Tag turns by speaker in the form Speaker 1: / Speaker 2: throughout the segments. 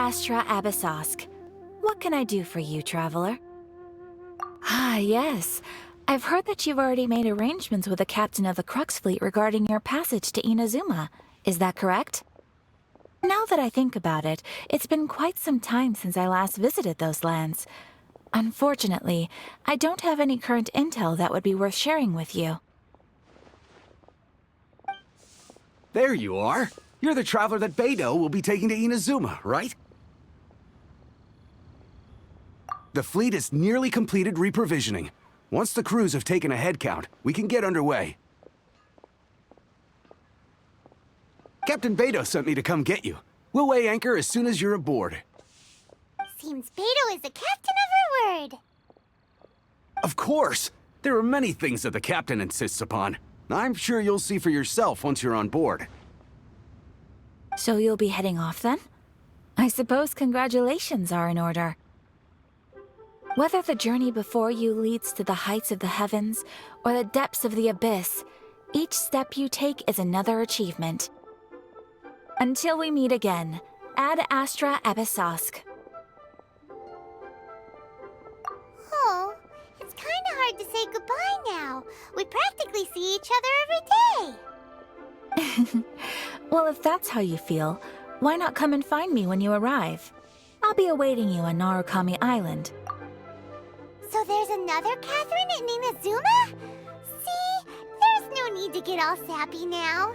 Speaker 1: Astra Abyssosk. What can I do for you, traveler? Ah, yes. I've heard that you've already made arrangements with the captain of the Crux Fleet regarding your passage to Inazuma. Is that correct? Now that I think about it, it's been quite some time since I last visited those lands. Unfortunately, I don't have any current intel that would be worth sharing with you.
Speaker 2: There you are. You're the traveler that Beidou will be taking to Inazuma, right? The fleet is nearly completed reprovisioning. Once the crews have taken a head count, we can get underway. Captain Beidou sent me to come get you. We'll weigh anchor as soon as you're aboard.
Speaker 3: Seems Beidou is the captain of her word.
Speaker 2: Of course! There are many things that the captain insists upon. I'm sure you'll see for yourself once you're on board.
Speaker 1: So you'll be heading off then? I suppose congratulations are in order. Whether the journey before you leads to the heights of the heavens or the depths of the abyss, each step you take is another achievement. Until we meet again, Ad Astra Abyssosk.
Speaker 3: Oh, it's kinda hard to say goodbye now. We practically see each other every day.
Speaker 1: Well, if that's how you feel, why not come and find me when you arrive? I'll be awaiting you on Narukami Island.
Speaker 3: So there's another Catherine in Inazuma? See, there's no need to get all sappy now.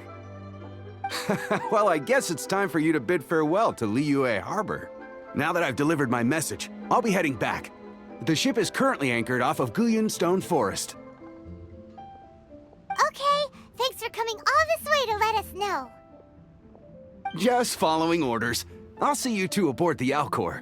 Speaker 2: Well, I guess it's time for you to bid farewell to Liyue Harbor. Now that I've delivered my message, I'll be heading back. The ship is currently anchored off of Guyun Stone Forest.
Speaker 3: Okay, thanks for coming all this way to let us know.
Speaker 2: Just following orders. I'll see you two aboard the Alcor.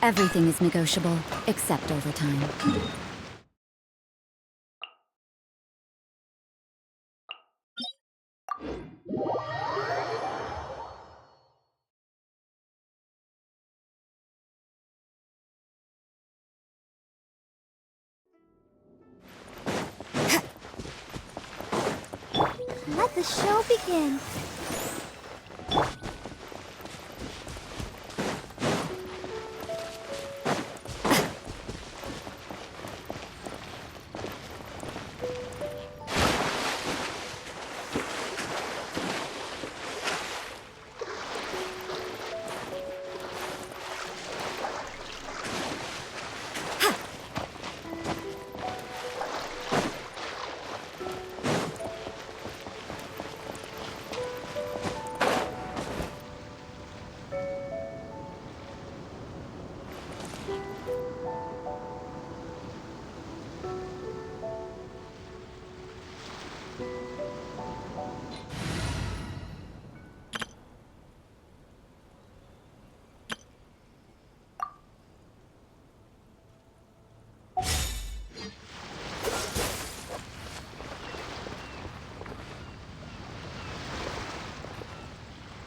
Speaker 4: Everything is negotiable, except overtime.
Speaker 3: Let the show begin.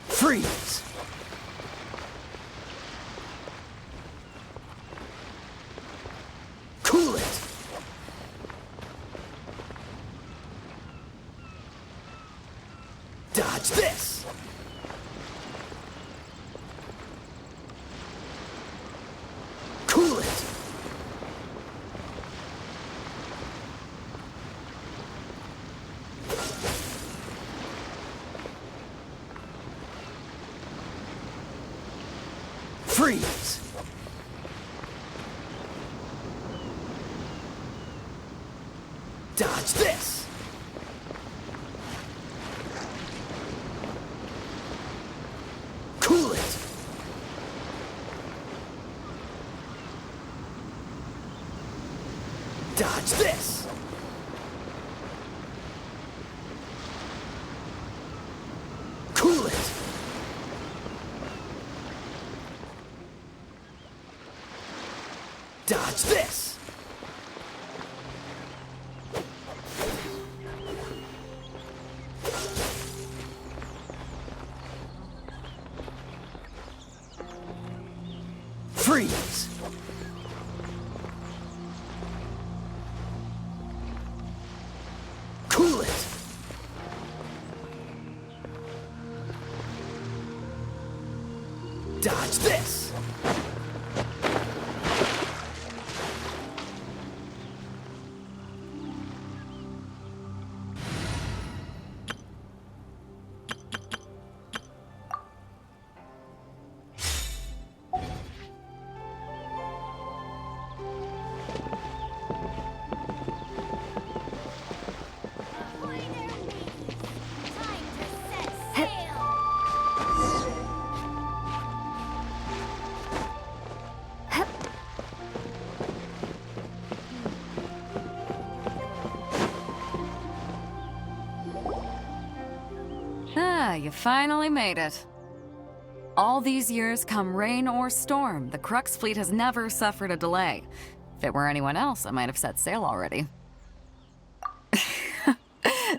Speaker 2: Freeze! Cool it! Dodge this! Cool it!
Speaker 5: Freeze! Dodge this! Cool it! Dodge this! Cool it! Dodge this! Freeze! Cool it! Dodge this!
Speaker 6: Ah, you finally made it. All these years, come rain or storm, the Crux fleet has never suffered a delay. If it were anyone else, I might have set sail already.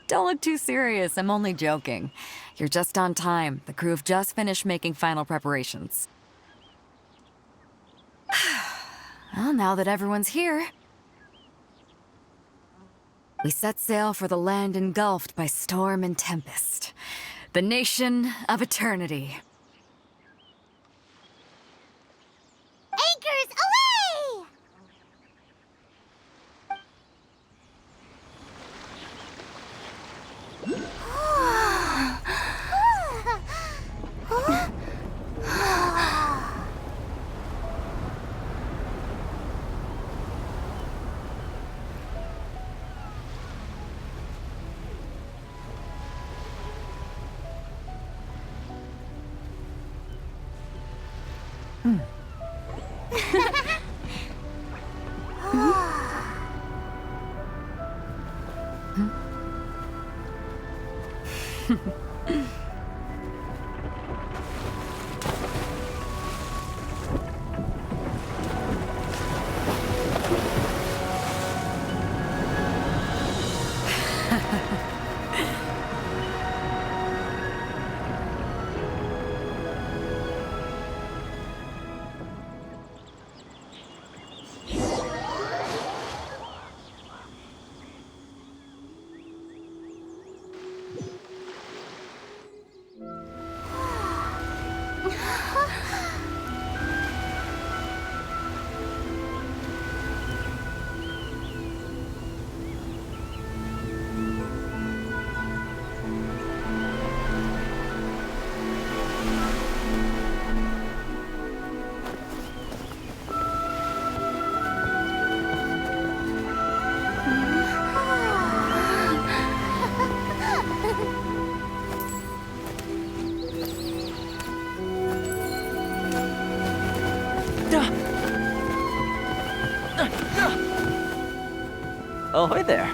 Speaker 6: Don't look too serious, I'm only joking. You're just on time. The crew have just finished making final preparations. Well, now that everyone's here, we set sail for the land engulfed by storm and tempest. The nation of eternity.
Speaker 3: Anchors away!
Speaker 5: Ahoy there.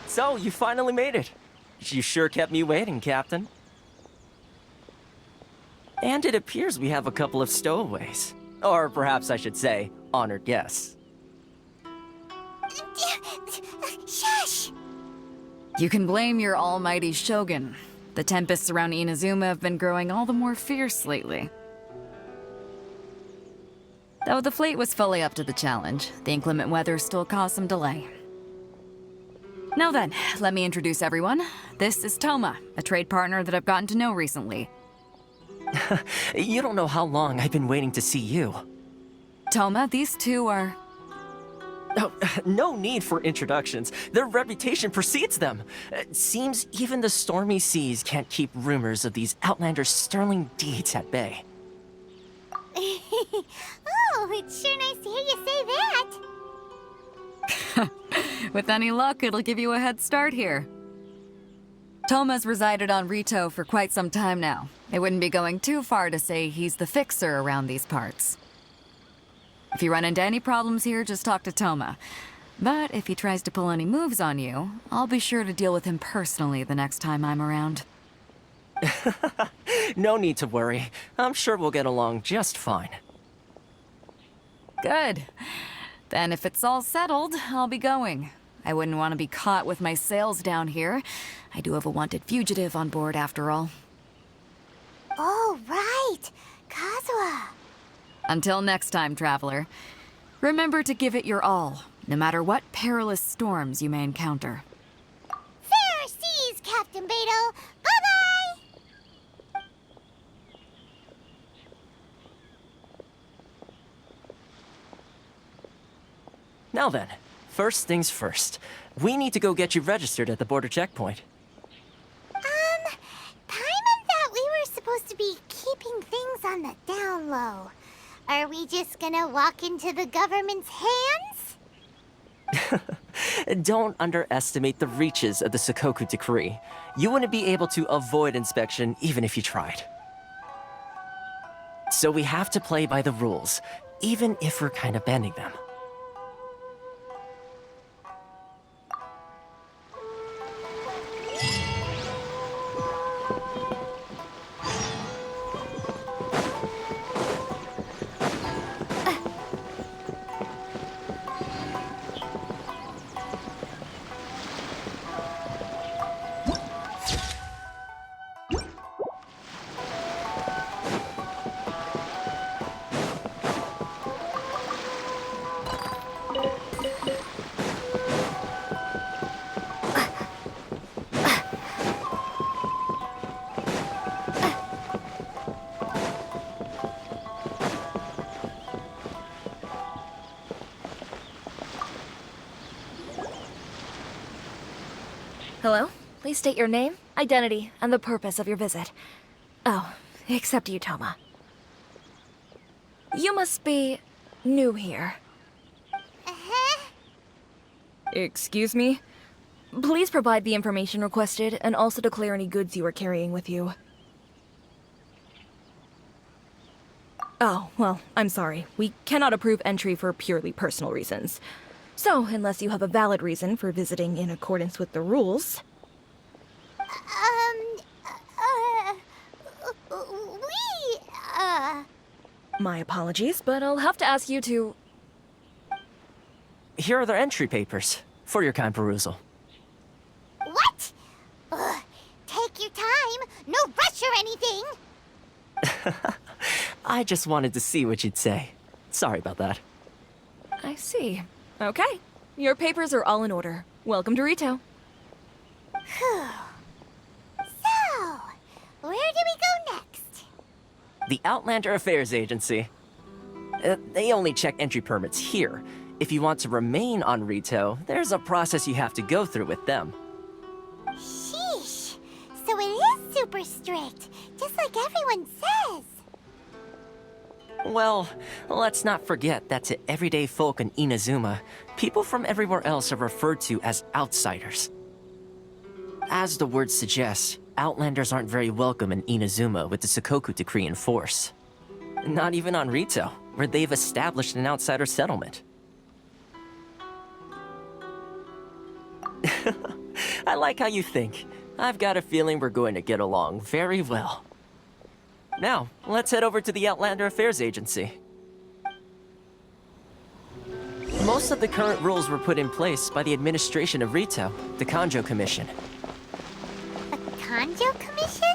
Speaker 5: So, you finally made it. You sure kept me waiting, Captain. And it appears we have a couple of stowaways. Or perhaps I should say, honored guests.
Speaker 3: Shush!
Speaker 6: You can blame your almighty Shogun. The tempests around Inazuma have been growing all the more fierce lately. Though the fleet was fully up to the challenge, the inclement weather still caused some delay. Now then, let me introduce everyone. This is Toma, a trade partner that I've gotten to know recently.
Speaker 5: You don't know how long I've been waiting to see you.
Speaker 6: Toma, these two are...
Speaker 5: Oh, no need for introductions. Their reputation precedes them. It seems even the stormy seas can't keep rumors of these Outlanders' sterling deeds at bay.
Speaker 3: Oh, it's sure nice to hear you say that.
Speaker 6: With any luck, it'll give you a head start here. Toma's resided on Rito for quite some time now. It wouldn't be going too far to say he's the fixer around these parts. If you run into any problems here, just talk to Toma. But if he tries to pull any moves on you, I'll be sure to deal with him personally the next time I'm around.
Speaker 5: No need to worry. I'm sure we'll get along just fine.
Speaker 6: Good. Then if it's all settled, I'll be going. I wouldn't want to be caught with my sails down here. I do have a wanted fugitive on board after all.
Speaker 3: Oh, right. Kazuha.
Speaker 6: Until next time, traveler. Remember to give it your all, no matter what perilous storms you may encounter.
Speaker 3: Fair seas, Captain Beidou. Bye-bye!
Speaker 5: Now then, first things first. We need to go get you registered at the border checkpoint.
Speaker 3: Paimon thought we were supposed to be keeping things on the down low. Are we just gonna walk into the government's hands?
Speaker 5: Don't underestimate the reaches of the Sakoku Decree. You wouldn't be able to avoid inspection even if you tried. So we have to play by the rules, even if we're kind of bending them.
Speaker 1: Hello? Please state your name, identity, and the purpose of your visit. Oh, except you, Toma. You must be new here.
Speaker 3: Uh-huh.
Speaker 7: Excuse me? Please provide the information requested and also declare any goods you are carrying with you. Oh, well, I'm sorry. We cannot approve entry for purely personal reasons. So, unless you have a valid reason for visiting in accordance with the rules... My apologies, but I'll have to ask you to...
Speaker 5: Here are the entry papers, for your kind perusal.
Speaker 3: What? Take your time. No rush or anything.
Speaker 5: I just wanted to see what you'd say. Sorry about that.
Speaker 7: I see. Okay. Your papers are all in order. Welcome to Rito.
Speaker 3: Phew. So, where do we go next?
Speaker 5: The Outlander Affairs Agency. They only check entry permits here. If you want to remain on Rito, there's a process you have to go through with them.
Speaker 3: Sheesh. So it is super strict, just like everyone says.
Speaker 5: Well, let's not forget that to everyday folk in Inazuma, people from everywhere else are referred to as outsiders. As the word suggests, Outlanders aren't very welcome in Inazuma with the Sakoku Decree in force. Not even on Rito, where they've established an outsider settlement. I like how you think. I've got a feeling we're going to get along very well. Now, let's head over to the Outlander Affairs Agency. Most of the current rules were put in place by the administration of Rito, the Kanjo Commission.
Speaker 3: The Kanjo Commission?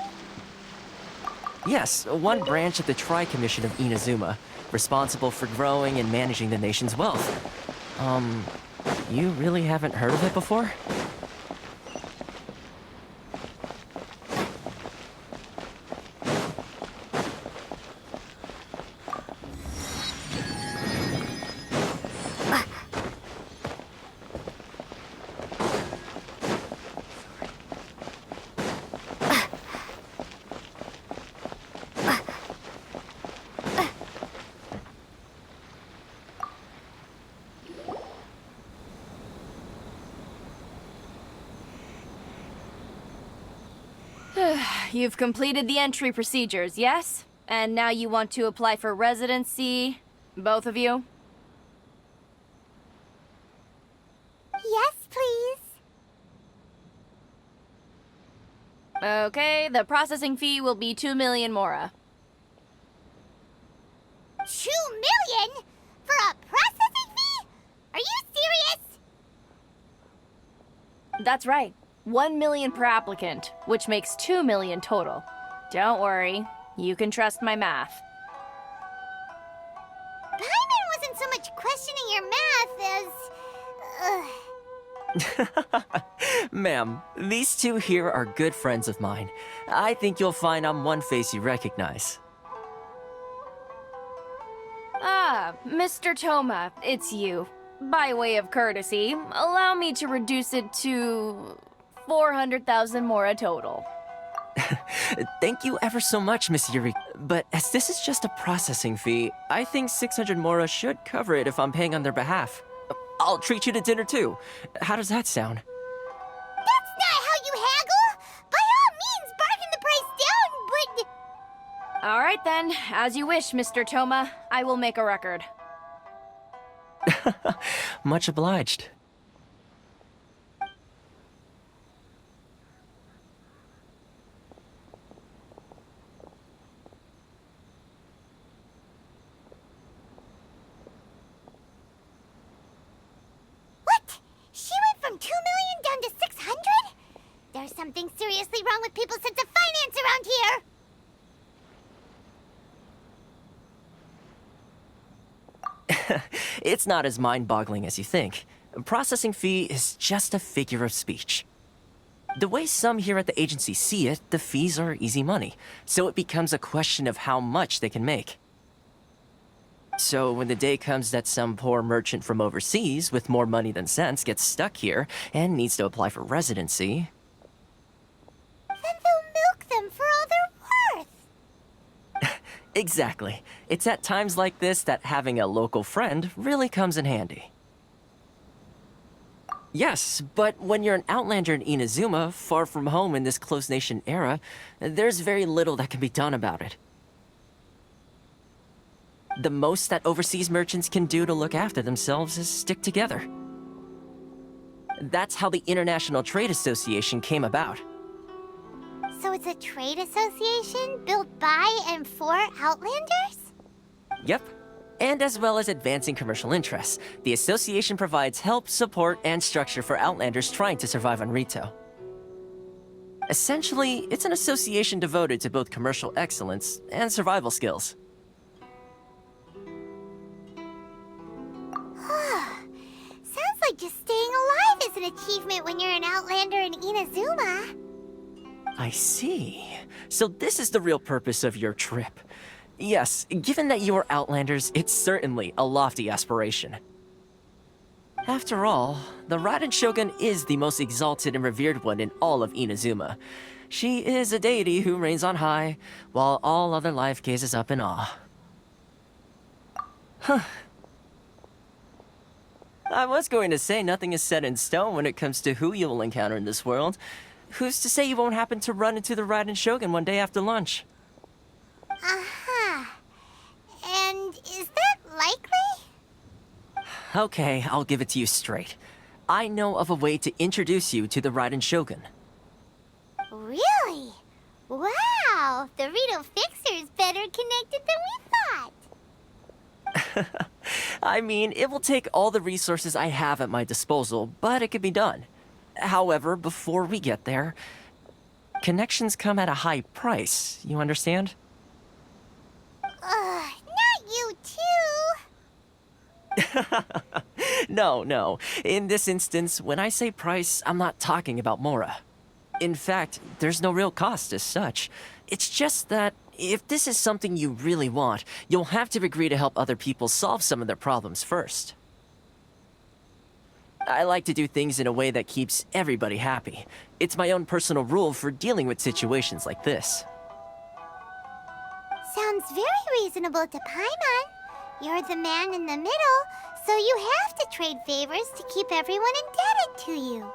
Speaker 5: Yes, one branch of the Tri-Commission of Inazuma, responsible for growing and managing the nation's wealth. You really haven't heard of it before?
Speaker 6: You've completed the entry procedures, yes? And now you want to apply for residency, both of you?
Speaker 3: Yes, please.
Speaker 6: Okay, the processing fee will be 2 million mora.
Speaker 3: 2 million? For a processing fee? Are you serious?
Speaker 6: That's right. 1 million per applicant, which makes 2 million total. Don't worry, you can trust my math.
Speaker 3: Paimon wasn't so much questioning your math as...
Speaker 5: Ma'am, these two here are good friends of mine. I think you'll find I'm one face you recognize.
Speaker 6: Ah, Mr. Toma, it's you. By way of courtesy, allow me to reduce it to 400,000 mora total.
Speaker 5: Thank you ever so much, Miss Yuri. But as this is just a processing fee, I think 600 mora should cover it if I'm paying on their behalf. I'll treat you to dinner too. How does that sound?
Speaker 3: That's not how you haggle! By all means, bargain the price down, but...
Speaker 6: All right then, as you wish, Mr. Toma. I will make a record.
Speaker 5: Much obliged.
Speaker 3: What? She went from 2 million down to 600? There's something seriously wrong with people's sense of finance around here!
Speaker 5: It's not as mind-boggling as you think. A processing fee is just a figure of speech. The way some here at the agency see it, the fees are easy money, so it becomes a question of how much they can make. So when the day comes that some poor merchant from overseas with more money than sense gets stuck here and needs to apply for residency...
Speaker 3: Then they'll milk them for all they're worth!
Speaker 5: Exactly. It's at times like this that having a local friend really comes in handy. Yes, but when you're an outlander in Inazuma, far from home in this close nation era, there's very little that can be done about it. The most that overseas merchants can do to look after themselves is stick together. That's how the International Trade Association came about.
Speaker 3: So it's a trade association built by and for Outlanders?
Speaker 5: Yep. And as well as advancing commercial interests, the association provides help, support, and structure for Outlanders trying to survive on Rito. Essentially, it's an association devoted to both commercial excellence and survival skills.
Speaker 3: Sounds like just staying alive is an achievement when you're an Outlander in Inazuma.
Speaker 5: I see. So this is the real purpose of your trip. Yes, given that you are Outlanders, it's certainly a lofty aspiration. After all, the Raiden Shogun is the most exalted and revered one in all of Inazuma. She is a deity who reigns on high, while all other life gazes up in awe. Huh. I was going to say nothing is set in stone when it comes to who you will encounter in this world. Who's to say you won't happen to run into the Raiden Shogun one day after lunch?
Speaker 3: Uh-huh. And is that likely?
Speaker 5: Okay, I'll give it to you straight. I know of a way to introduce you to the Raiden Shogun.
Speaker 3: Really? Wow! The Rito Fixer's better connected than we thought!
Speaker 5: I mean, it will take all the resources I have at my disposal, but it can be done. However, before we get there, connections come at a high price, you understand?
Speaker 3: Not you too!
Speaker 5: No. In this instance, when I say price, I'm not talking about Mora. In fact, there's no real cost as such. It's just that if this is something you really want, you'll have to agree to help other people solve some of their problems first. I like to do things in a way that keeps everybody happy. It's my own personal rule for dealing with situations like this.
Speaker 3: Sounds very reasonable to Paimon. You're the man in the middle, so you have to trade favors to keep everyone indebted to you.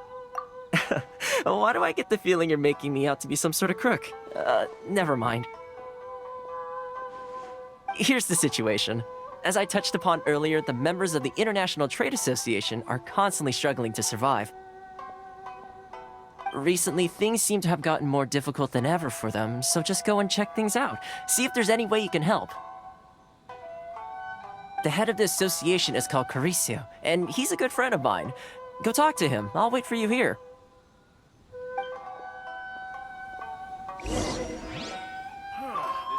Speaker 5: Why do I get the feeling you're making me out to be some sort of crook? Never mind. Here's the situation. As I touched upon earlier, the members of the International Trade Association are constantly struggling to survive. Recently, things seem to have gotten more difficult than ever for them, so just go and check things out. See if there's any way you can help. The head of the association is called Caricio, and he's a good friend of mine. Go talk to him. I'll wait for you here.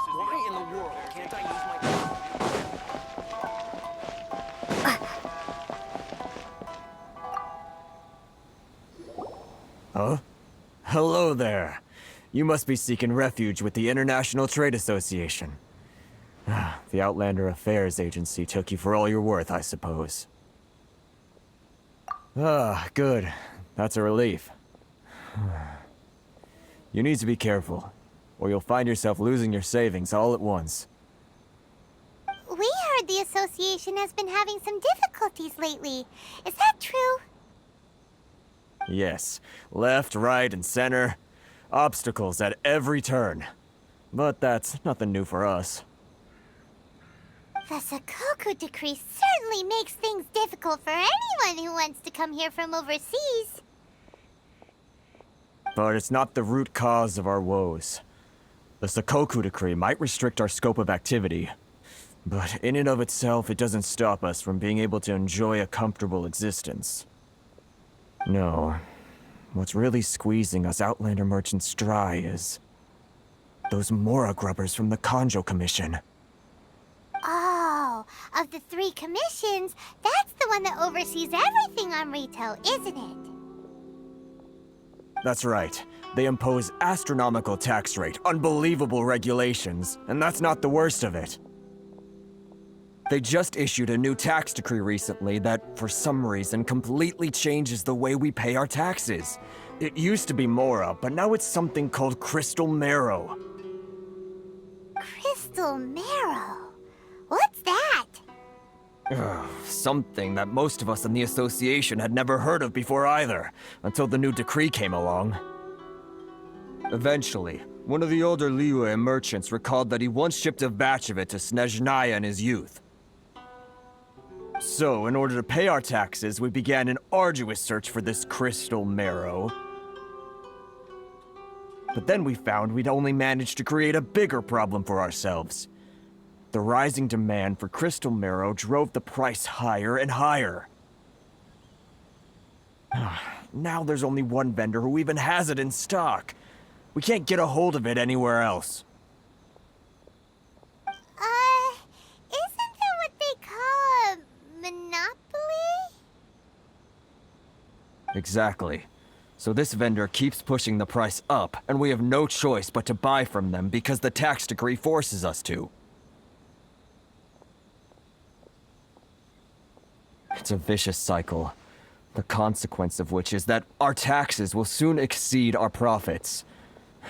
Speaker 8: Why in the world can't I use my... Huh? Hello there. You must be seeking refuge with the International Trade Association. The Outlander Affairs Agency took you for all you're worth, I suppose. Good. That's a relief. You need to be careful, or you'll find yourself losing your savings all at once.
Speaker 3: We heard the association has been having some difficulties lately. Is that true?
Speaker 8: Yes. Left, right, and center. Obstacles at every turn. But that's nothing new for us.
Speaker 3: The Sakoku decree certainly makes things difficult for anyone who wants to come here from overseas.
Speaker 8: But it's not the root cause of our woes. The Sakoku decree might restrict our scope of activity, but in and of itself, it doesn't stop us from being able to enjoy a comfortable existence. No. What's really squeezing us Outlander merchants dry is those Mora grubbers from the Kanjo Commission.
Speaker 3: Oh, of the 3 commissions, that's the one that oversees everything on Rito, isn't it?
Speaker 8: That's right. They impose astronomical tax rate, unbelievable regulations, and that's not the worst of it. They just issued a new tax decree recently that, for some reason, completely changes the way we pay our taxes. It used to be Mora, but now it's something called Crystal Marrow.
Speaker 3: Crystal Marrow? What's that?
Speaker 8: Something that most of us in the association had never heard of before either, until the new decree came along. Eventually, one of the older Liyue merchants recalled that he once shipped a batch of it to Snezhnaya in his youth. So, in order to pay our taxes, we began an arduous search for this crystal marrow. But then we found we'd only managed to create a bigger problem for ourselves. The rising demand for crystal marrow drove the price higher and higher. Now there's only one vendor who even has it in stock. We can't get a hold of it anywhere else.
Speaker 3: Isn't that what they call a monopoly?
Speaker 8: Exactly. So this vendor keeps pushing the price up, and we have no choice but to buy from them because the tax decree forces us to. It's a vicious cycle, the consequence of which is that our taxes will soon exceed our profits.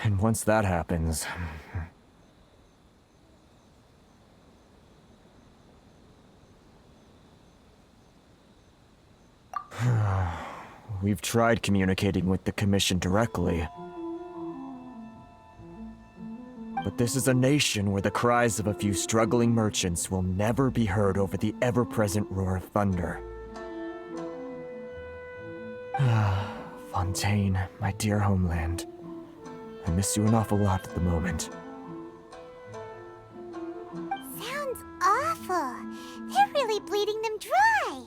Speaker 8: And once that happens... We've tried communicating with the Commission directly. But this is a nation where the cries of a few struggling merchants will never be heard over the ever-present roar of thunder. Fontaine, my dear homeland. I miss you an awful lot at the moment.
Speaker 3: Sounds awful. They're really bleeding them dry.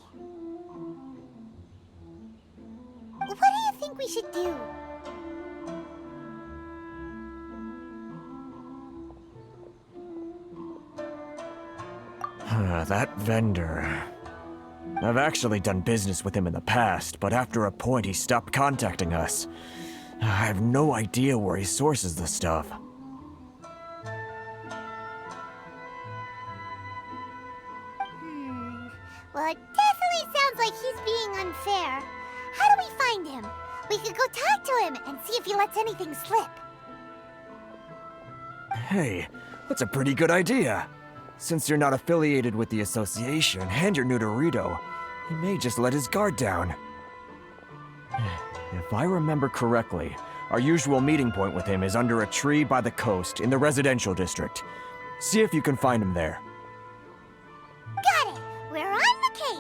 Speaker 3: What do you think we should do?
Speaker 8: That vendor... I've actually done business with him in the past, but after a point he stopped contacting us. I have no idea where he sources the stuff.
Speaker 3: Well, it definitely sounds like he's being unfair. How do we find him? We could go talk to him and see if he lets anything slip.
Speaker 8: Hey, that's a pretty good idea. Since you're not affiliated with the association and you're new to Rito, he may just let his guard down. If I remember correctly, our usual meeting point with him is under a tree by the coast in the residential district. See if you can find him there.
Speaker 3: Got it! We're on the case!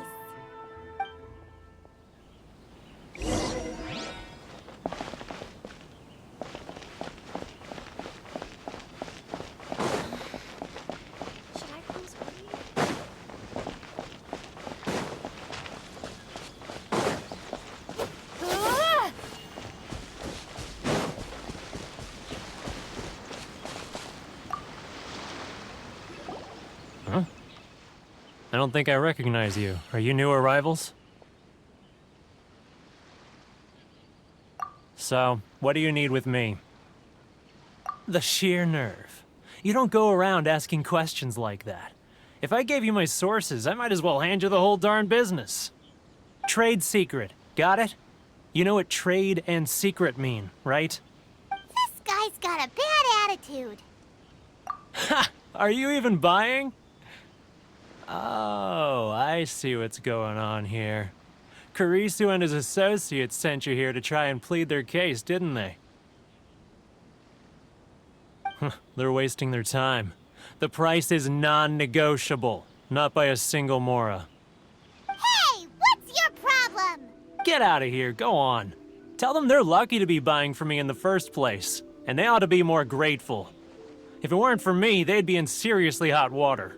Speaker 9: I don't think I recognize you. Are you new arrivals? So, what do you need with me? The sheer nerve. You don't go around asking questions like that. If I gave you my sources, I might as well hand you the whole darn business. Trade secret. Got it? You know what trade and secret mean, right?
Speaker 3: This guy's got a bad attitude.
Speaker 9: Ha! Are you even buying? Oh, I see what's going on here. Kurisu and his associates sent you here to try and plead their case, didn't they? They're wasting their time. The price is non-negotiable, not by a single Mora.
Speaker 3: Hey, what's your problem?
Speaker 9: Get out of here, go on. Tell them they're lucky to be buying from me in the first place, and they ought to be more grateful. If it weren't for me, they'd be in seriously hot water.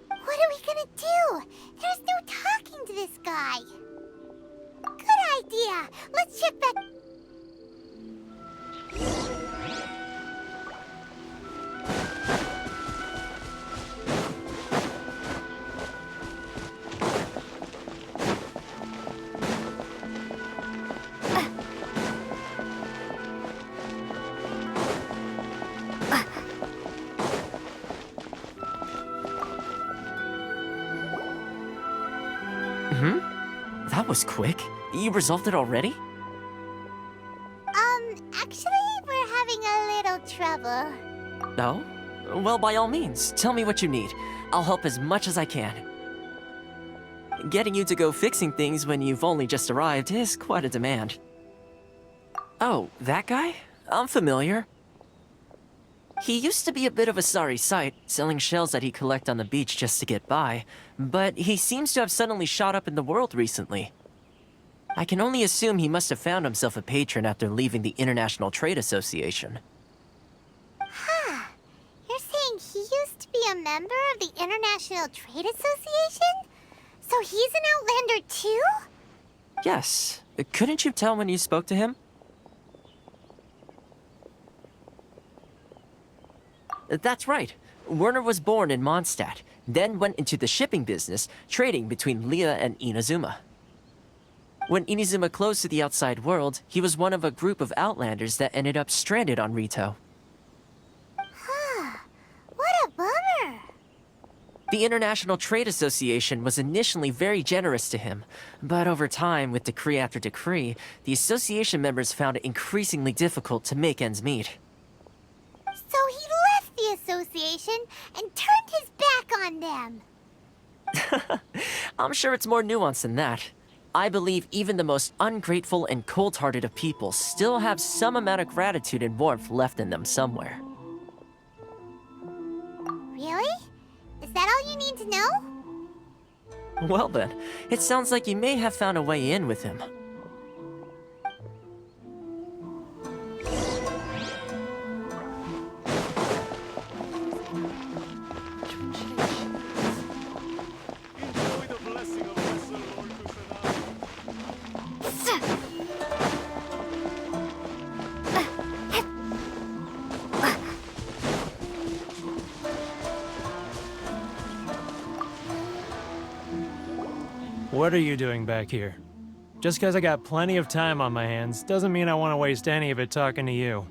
Speaker 3: What are we gonna do? There's no talking to this guy. Good idea. Let's check back.
Speaker 5: That was quick. You resolved it already?
Speaker 3: Actually, we're having a little trouble.
Speaker 5: No? Well, by all means, tell me what you need. I'll help as much as I can. Getting you to go fixing things when you've only just arrived is quite a demand. Oh, that guy? I'm familiar. He used to be a bit of a sorry sight, selling shells that he'd collect on the beach just to get by, but he seems to have suddenly shot up in the world recently. I can only assume he must have found himself a patron after leaving the International Trade Association.
Speaker 3: Huh. You're saying he used to be a member of the International Trade Association? So he's an Outlander too?
Speaker 5: Yes. Couldn't you tell when you spoke to him? That's right. Werner was born in Mondstadt, then went into the shipping business, trading between Leah and Inazuma. When Inazuma closed to the outside world, he was one of a group of Outlanders that ended up stranded on Rito.
Speaker 3: Huh. What a bummer.
Speaker 5: The International Trade Association was initially very generous to him, but over time, with decree after decree, the association members found it increasingly difficult to make ends meet.
Speaker 3: So he left the association and turned his back on them.
Speaker 5: I'm sure it's more nuanced than that. I believe even the most ungrateful and cold-hearted of people still have some amount of gratitude and warmth left in them somewhere.
Speaker 3: Really? Is that all you need to know?
Speaker 5: Well then, it sounds like you may have found a way in with him.
Speaker 9: What are you doing back here? Just because I got plenty of time on my hands doesn't mean I want to waste any of it talking to you.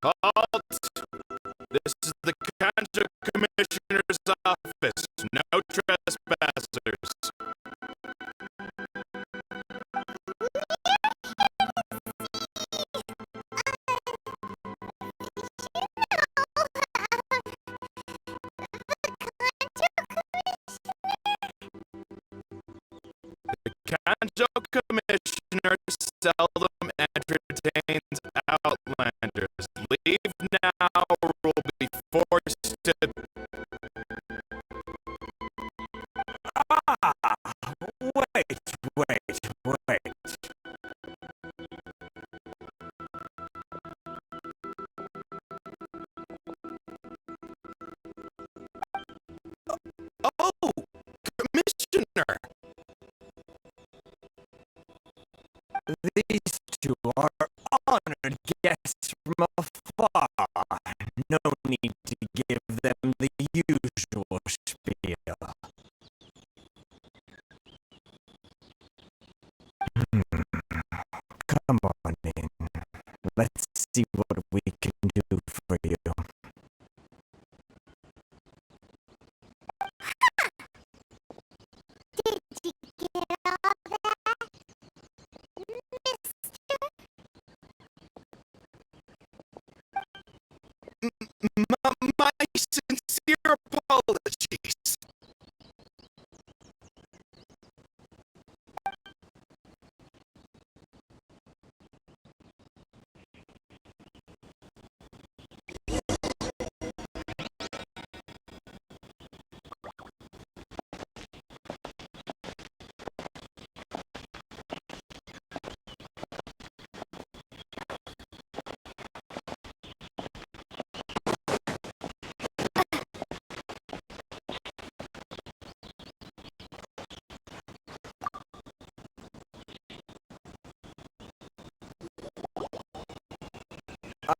Speaker 10: Halt! This is the Kanto Commissioner's office. No trespassers. Kanto Commissioner seldom entertains outlanders. Leave now or will be forced to...
Speaker 8: Wait.
Speaker 10: Oh! Commissioner!
Speaker 8: These two are honored guests from afar. No need to give them the usual spiel. Come on in. Let's see what we can do for you.
Speaker 3: Did you get all that, mister?
Speaker 10: My sincere apologies.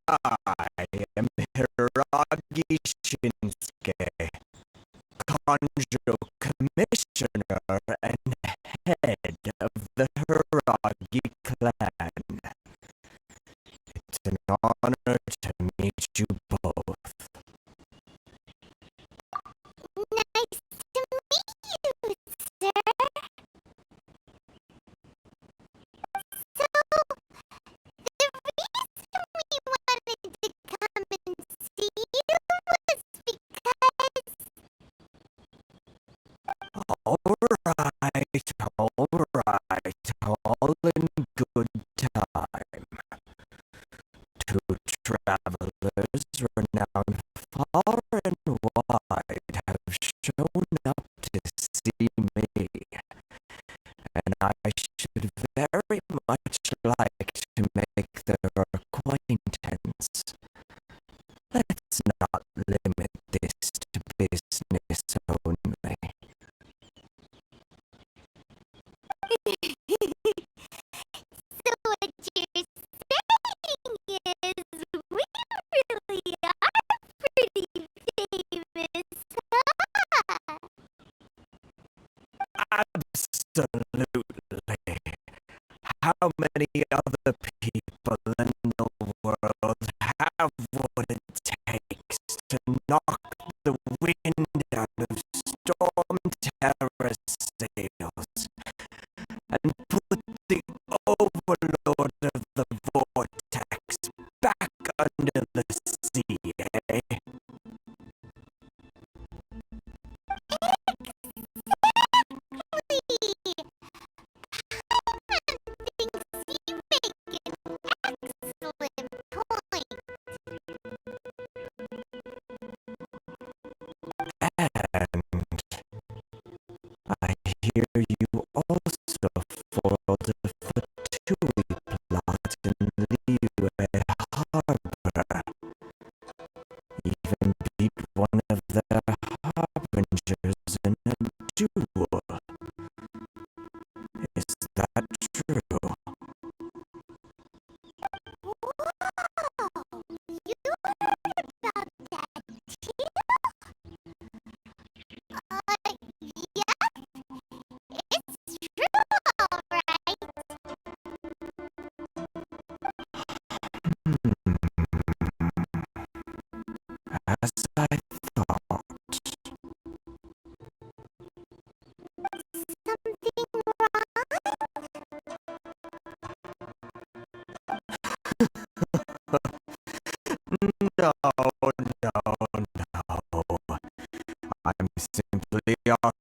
Speaker 8: I am Hiragi Shinsuke, Kanjo Commissioner and head of the Hiragi clan. It's an honor to meet you both.
Speaker 3: Nice to meet you, sir. So, the reason we wanted to come and see you was because...
Speaker 8: All in good time. Two travelers renowned far and wide have shown up to see me, and I should very much like to make their acquaintance. Let's not limit this to business only.
Speaker 3: So what you're saying is we really are pretty famous, huh?
Speaker 8: Absolutely. How many other people in the world have what it takes to knock the wind out of Storm Terror's sails and put the overlord of the vortex back under the sea, eh?
Speaker 3: Exactly! Paimon thinks you make an excellent point.
Speaker 8: And I hear you also foiled a Fatui plot in Liyue Harbor. Even beat one of their harbingers in a duel. Is that true?
Speaker 3: Whoa! You heard about that too? Yes, it's true, alright.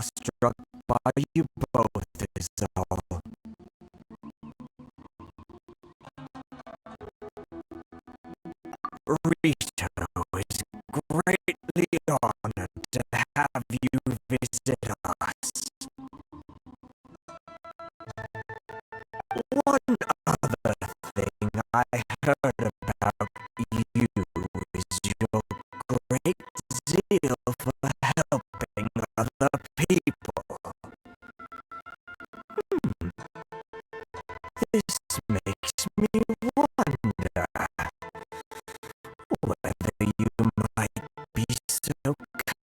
Speaker 8: struck by you both is all. Rito is greatly honored to have you visit us. One other thing I heard about you is your great zeal for helping other people. This makes me wonder whether you might be so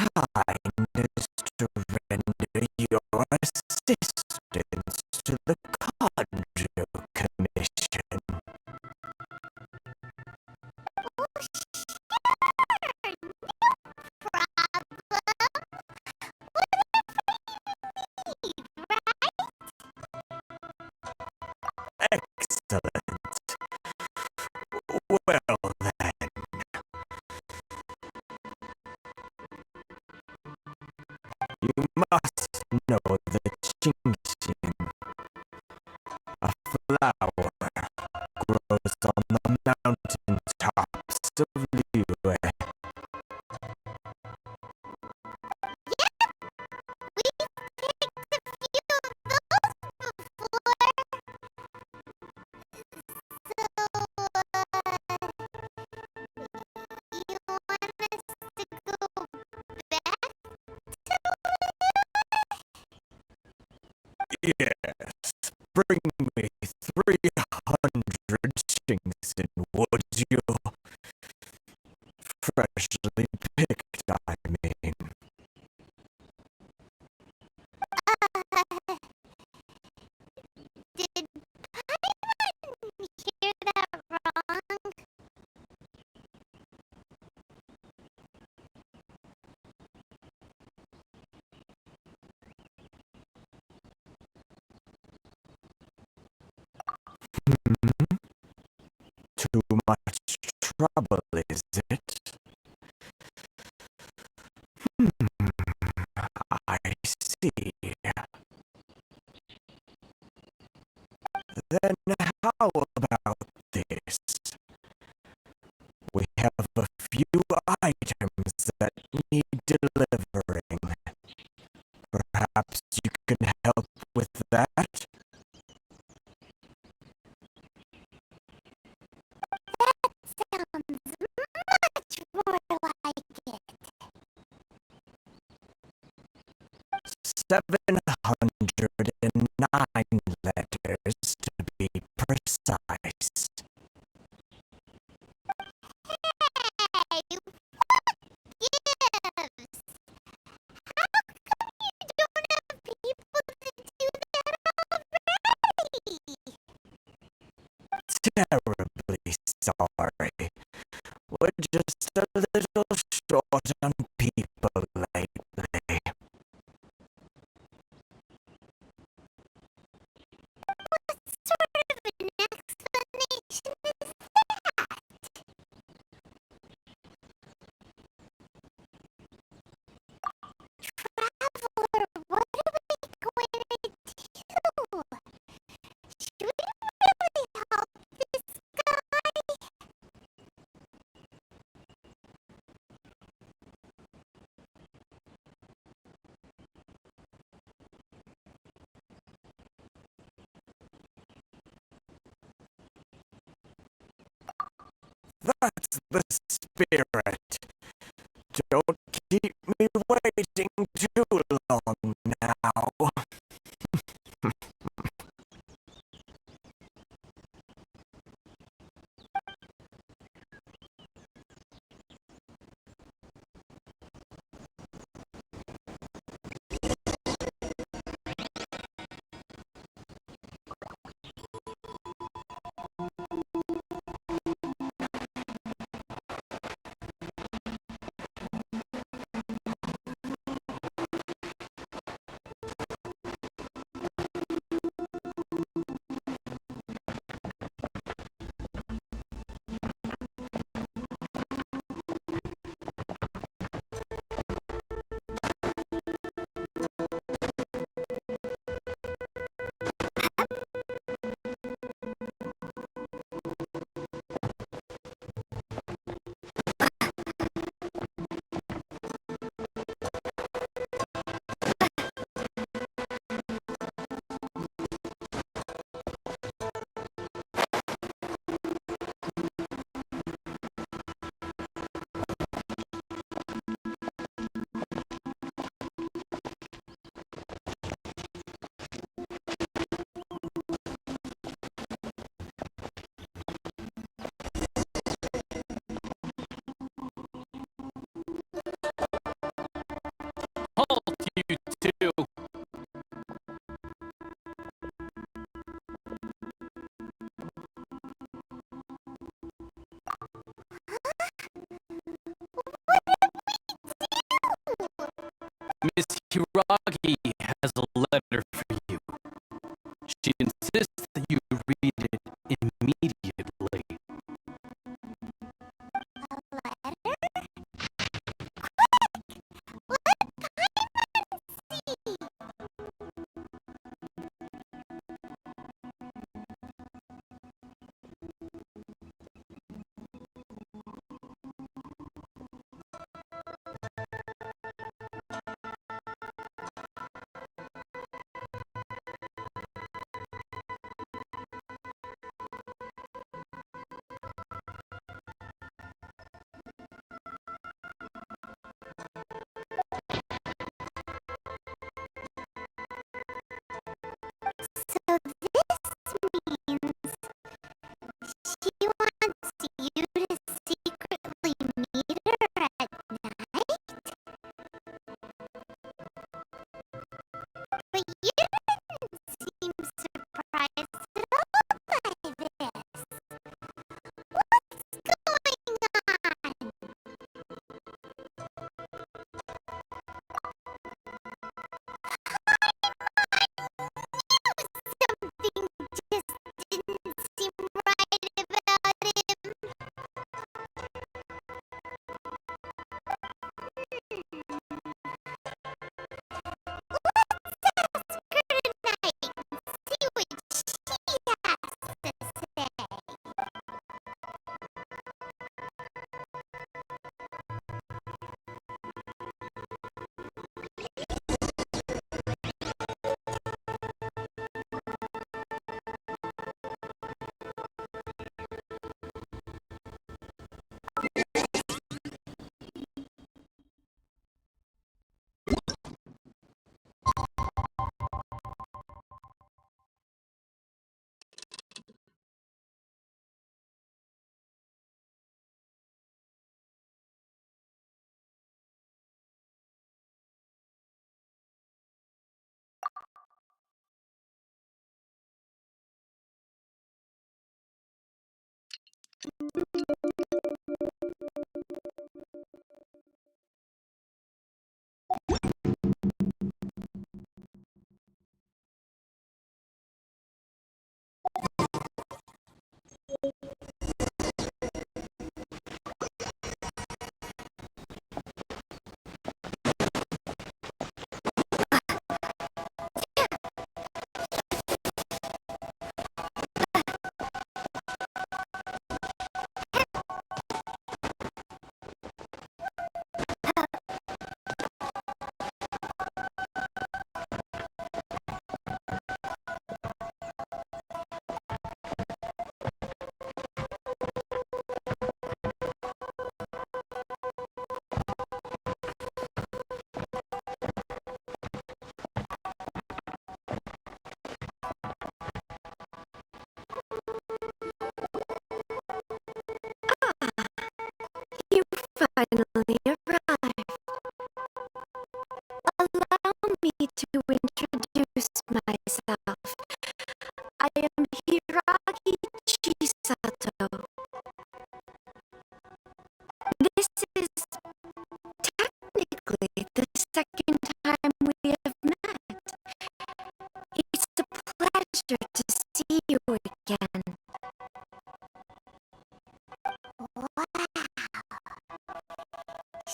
Speaker 8: kind as to render your assistance to the Conjo Commission. Excellent. Well then, you must know that Genshin, a flower, grows on the mountain tops of Liyue. Yes, bring me 300 Shinxin wood, you freshly picked, I mean.
Speaker 3: Did Paimon hear that wrong?
Speaker 8: Too much trouble, is it? I see. Then how about this? We have a few items that need delivering. Perhaps you can help with that?
Speaker 3: Sounds much more like it.
Speaker 8: 709 letters to be precise.
Speaker 3: Hey, what gives? How come you don't have people to do that already?
Speaker 8: Terribly sorry. We're just a little short on people lately.
Speaker 3: What sort of an explanation is that? Traveler, what are we going to do? Should we really help this guy?
Speaker 8: That's the spirit. Don't keep me waiting too long now.
Speaker 11: Miss Hiragi has a letter for you. She insists that you read it immediately.
Speaker 3: So this means she wants you to secretly meet her at night? But you didn't seem surprised at all by this. What's going on? Something just didn't seem right about him. Let's ask her tonight and see what she has to say. You finally arrived. Allow me to introduce myself. I am Hiragi Chisato. This is technically the second time we have met. It's a pleasure to see you again. Wow.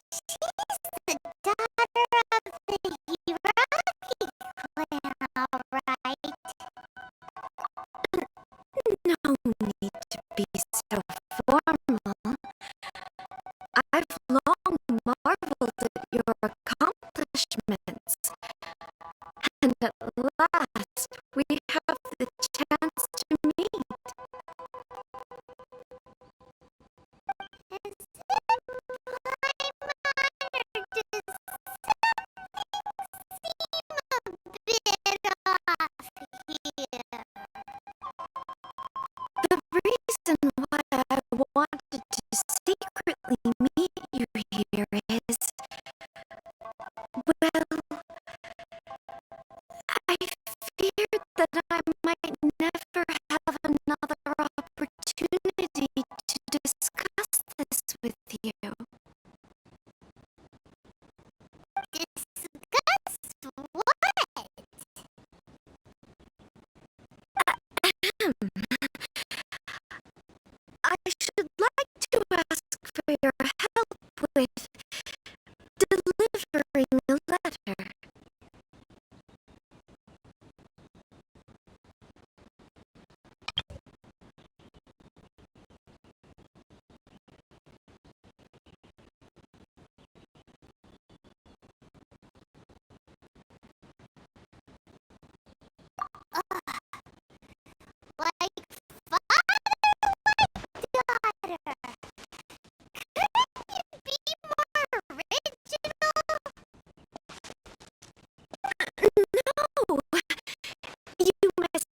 Speaker 3: She's the daughter of the Hiragi clan, alright. No need to be so formal. I've long marveled at your accomplishments. And at last, we have the chance to meet. As if I'm honored, does something seem a bit off here? The reason why I wanted to secretly meet you here is, well,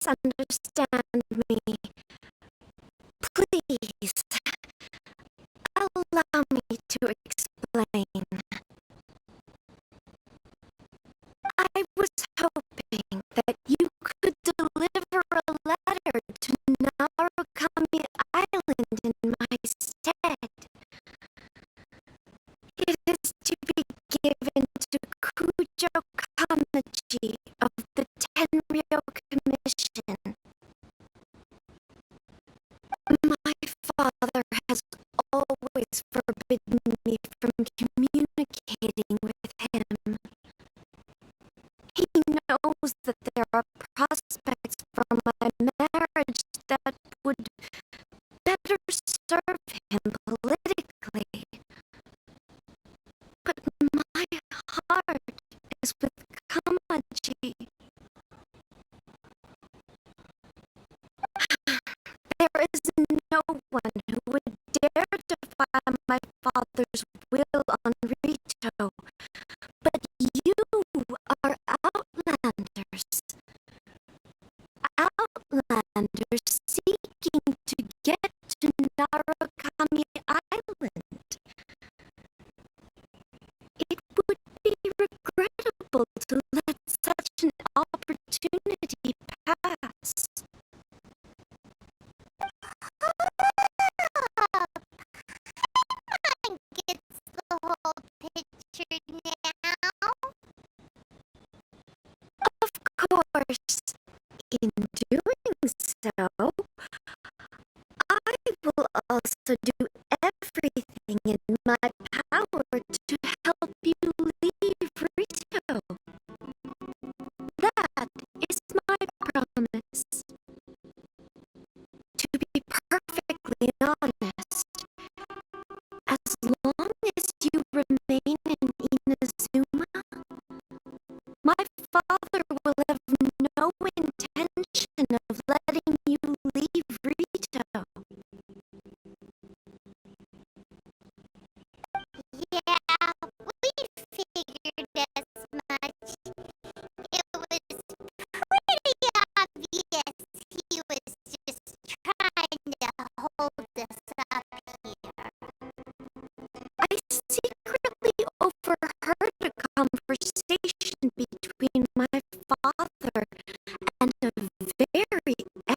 Speaker 7: misunderstand me. Please, allow me to explain. I was hoping that you could deliver a letter to Narukami Island in my stead. It is to be given to Kujo Kamaji of the Tenryo Commission. My father has always forbidden me from communicating with him. He knows that there are prospects for my marriage that would better serve him politically. But my heart is with Kamaji. There is no one who would dare defy my father's will on Rito, but you are outlanders. Outlanders seeking to get to Narukami Island. It would be regrettable to let such an opportunity pass.
Speaker 3: Gets the whole picture now.
Speaker 7: Of course, in doing so, I will also do everything in my power to help you leave Rito. That is my promise. To be perfectly honest, as long as you remain in Inazuma, my father will have no intention of letting you leave Rito.
Speaker 3: Yeah, we figured as much. It was pretty obvious he was just trying to hold us up here.
Speaker 7: I secretly overheard a conversation between my father and a very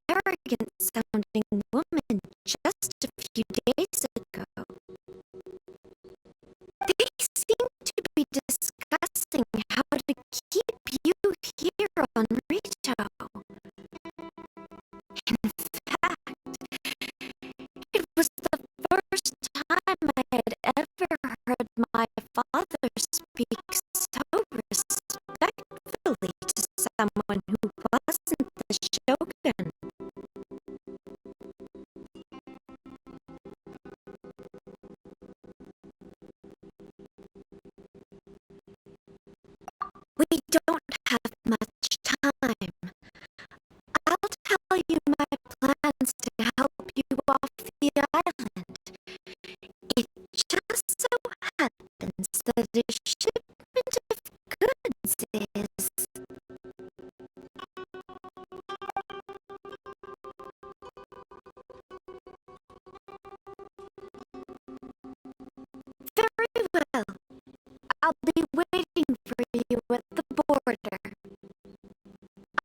Speaker 7: arrogant-sounding woman just a few days ago. They seem to be discussing how to keep you here on Rito. In fact, it was the first time I had ever heard my father speak so respectfully to someone who wasn't the shogun. We don't have much time. I'll tell you my plans to help you off the island. It just so happens that a shipment of goods is... Very well. I'll be waiting for you at the border.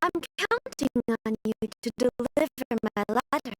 Speaker 7: I'm counting on you to deliver my letter.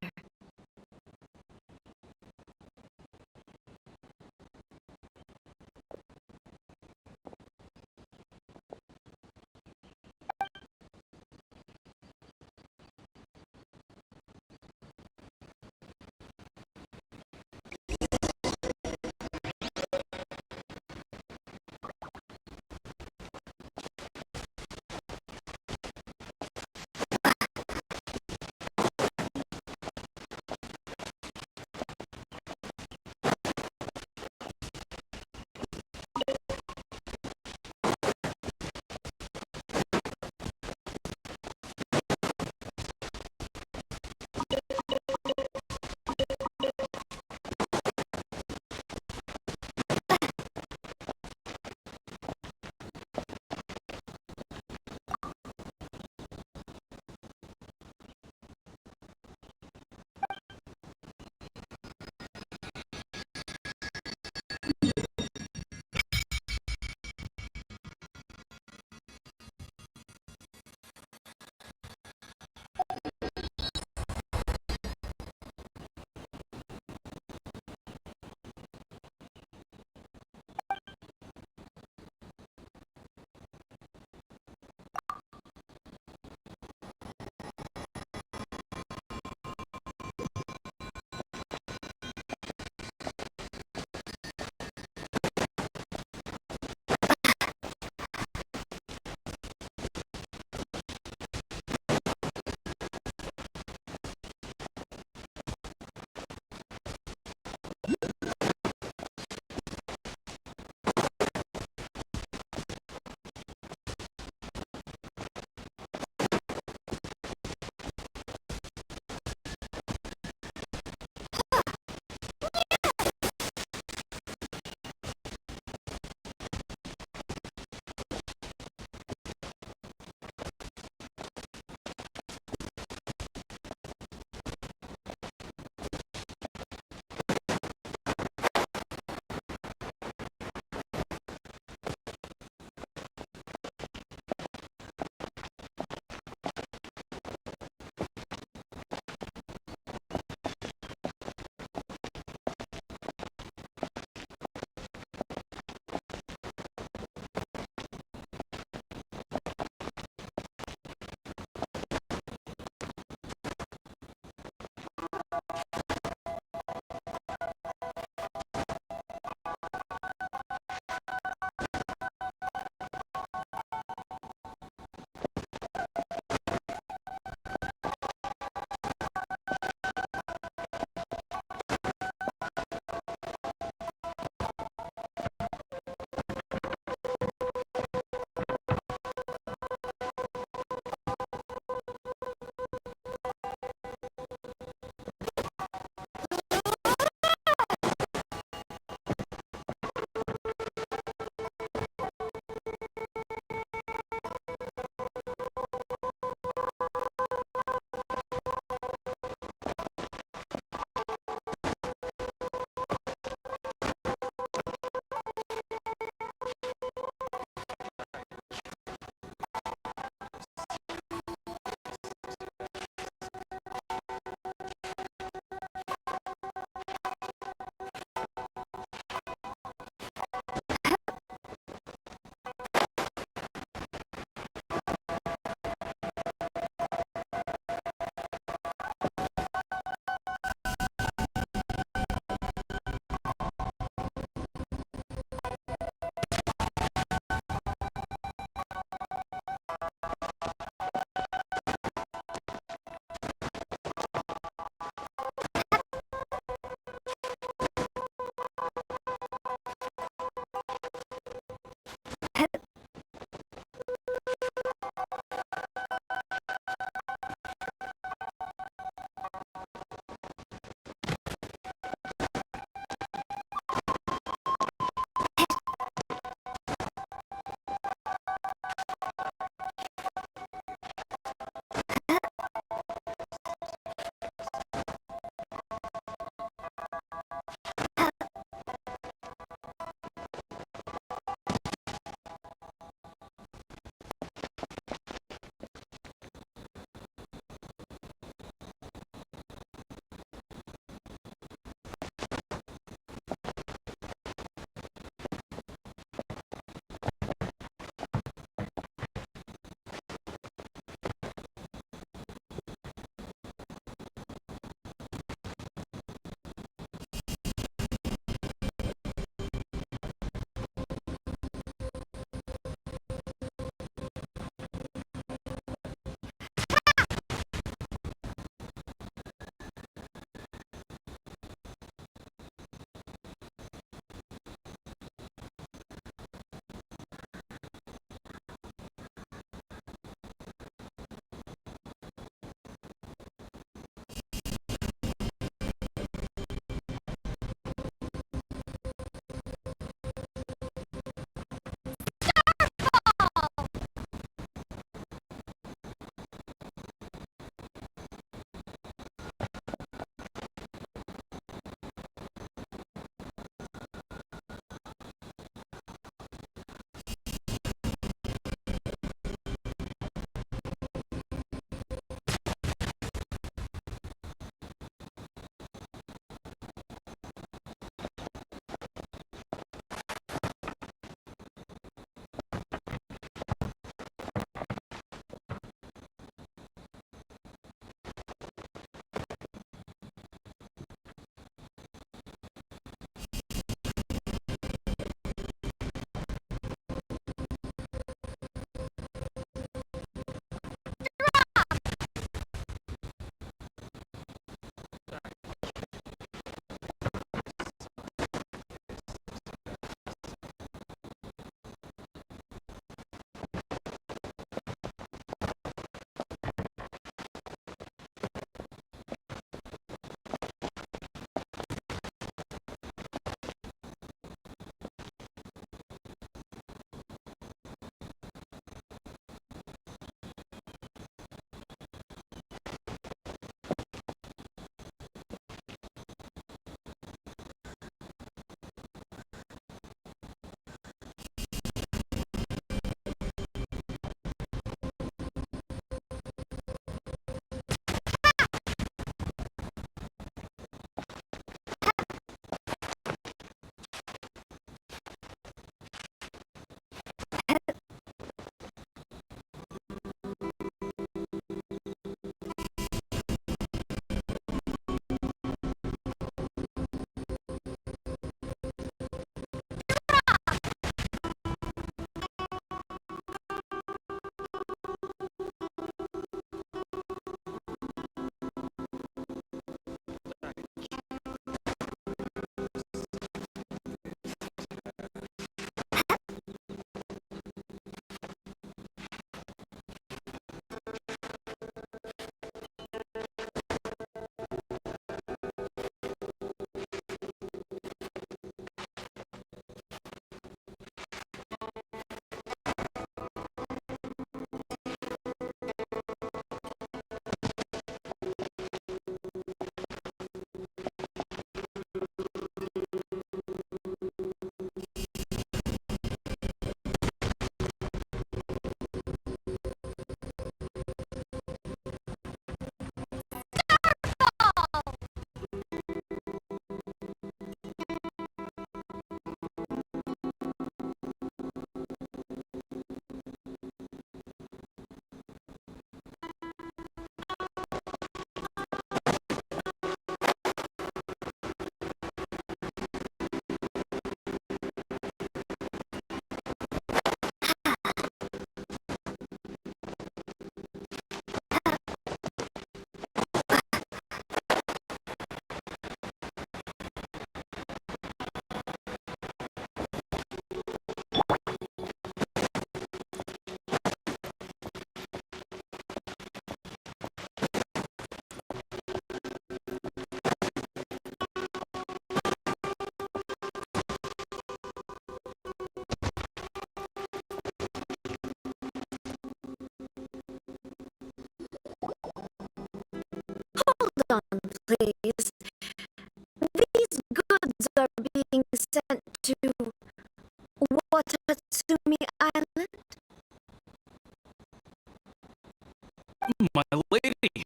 Speaker 11: My lady,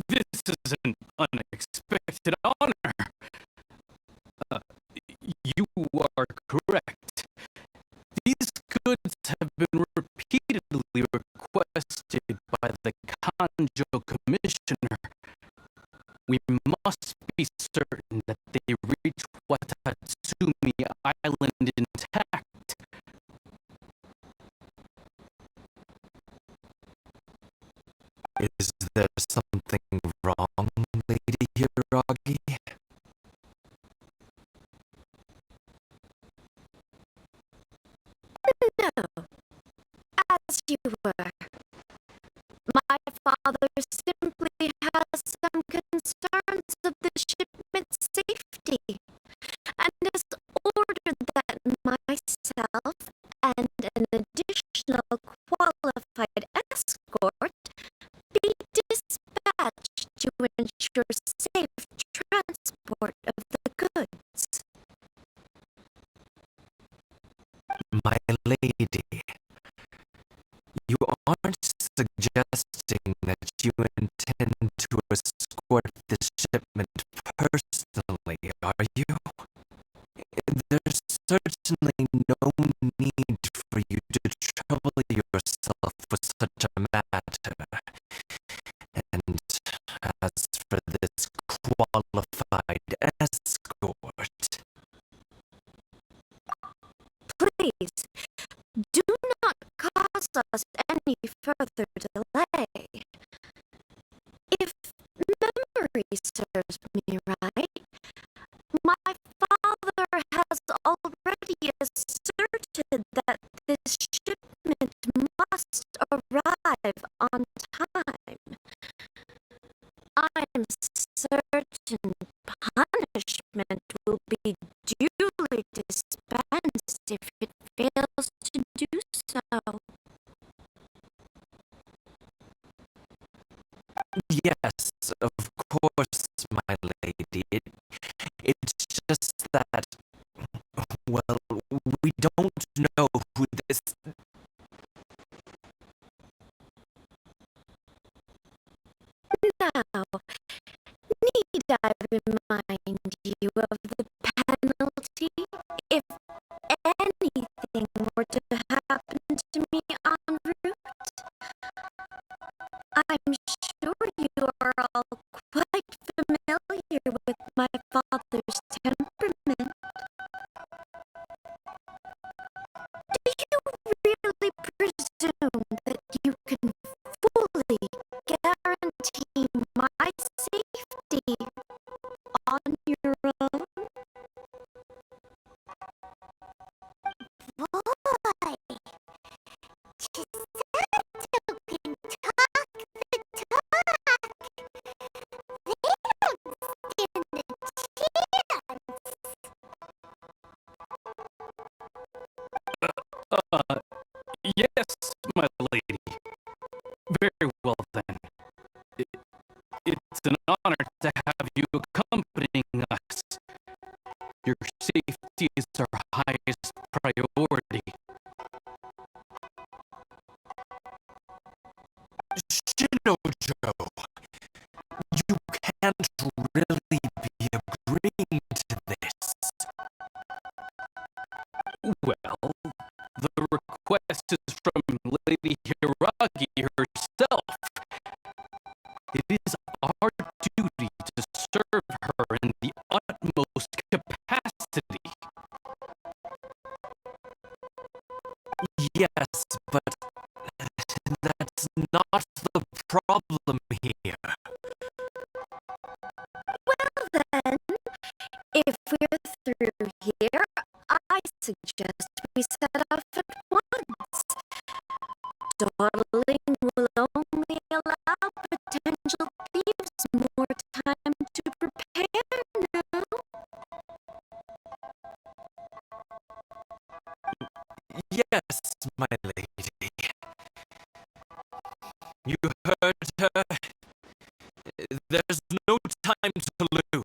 Speaker 11: this is an unexpected honor. You are correct. These goods have been repeatedly requested by the Kanjo Commissioner. We must be certain that they reach Watatsumi Island intact.
Speaker 10: Is there something wrong, Lady Hiragi?
Speaker 7: No, as you were. My father simply has some concerns of the shipment's safety, and has ordered that myself and an additional qualified escort be dispatched to ensure safe transport of the goods.
Speaker 10: My lady, you aren't suggesting that you intend to escort this shipment personally, are you? There's certainly no need for you to trouble yourself with such a matter. And as for this qualified escort,
Speaker 7: Please, do not cause us any further delay. If memory serves me right, my father has already asserted that this shipment must arrive on time. I'm certain punishment will be duly dispensed if it fails to do so.
Speaker 10: yes, of course, my lady. It's just that, well, we don't know who this.
Speaker 7: Now, need I remind you of the penalty if anything were to happen to me en route? I'm sure you are all quite familiar with my father's temperament. Do you really presume that you can fully guarantee my safety on your own?
Speaker 3: Boy, Chisato can talk the talk. They don't stand a chance.
Speaker 11: Yes, my lady. Very well then. It's an honor to have you accompanying us. Your safety is our highest priority.
Speaker 10: Shinojo, you can't really be agreeing to this.
Speaker 11: Well, the request is from Lady Hiragi herself. It is our duty to serve her in the utmost capacity.
Speaker 10: Yes, but that's not the problem here.
Speaker 7: Well then, if we're through here, I suggest we set off at once. Dawdling will only allow potential thieves more time to prepare now.
Speaker 10: Yes, my lady. You heard her. There's no time to lose.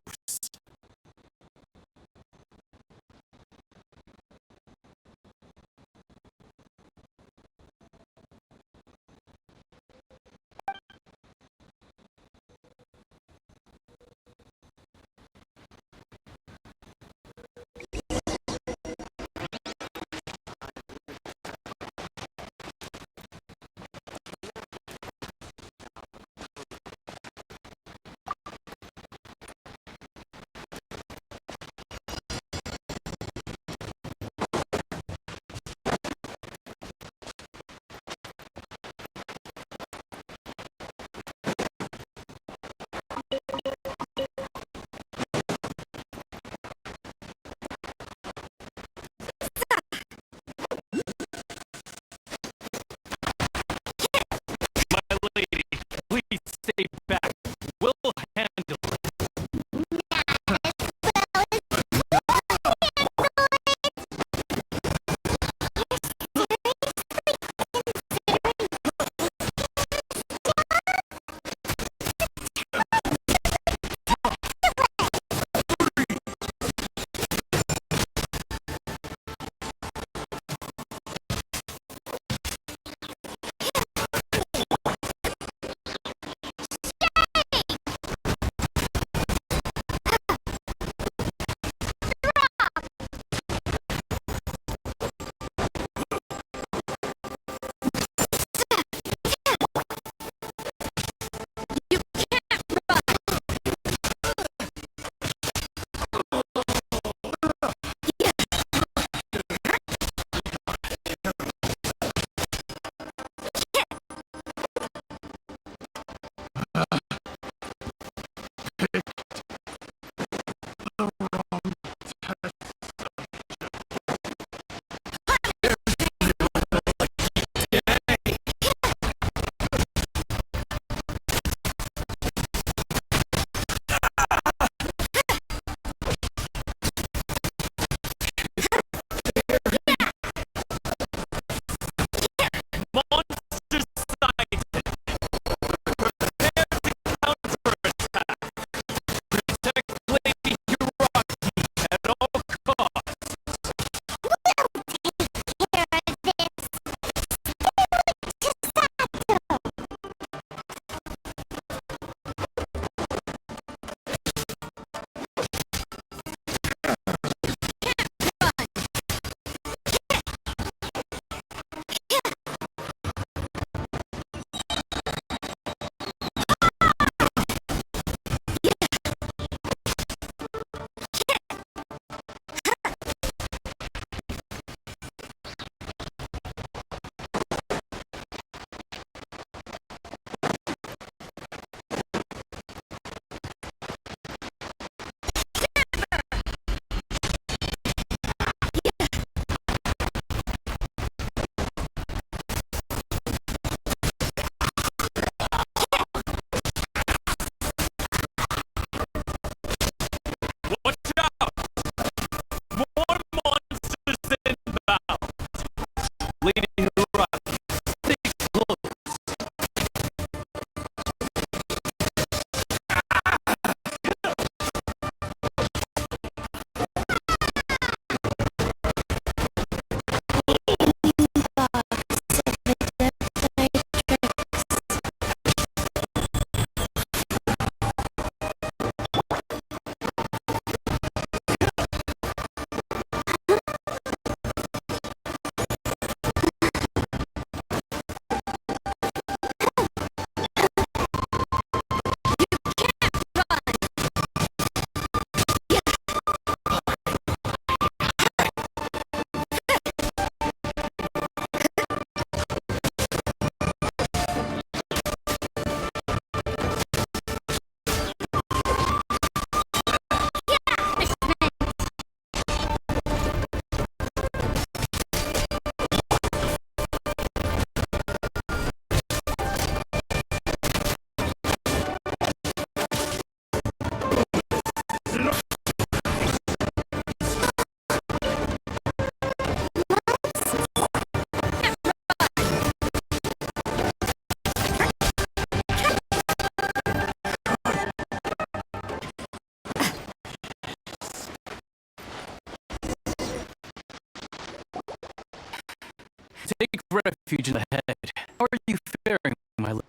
Speaker 11: refuge ahead. How are you faring, my lady?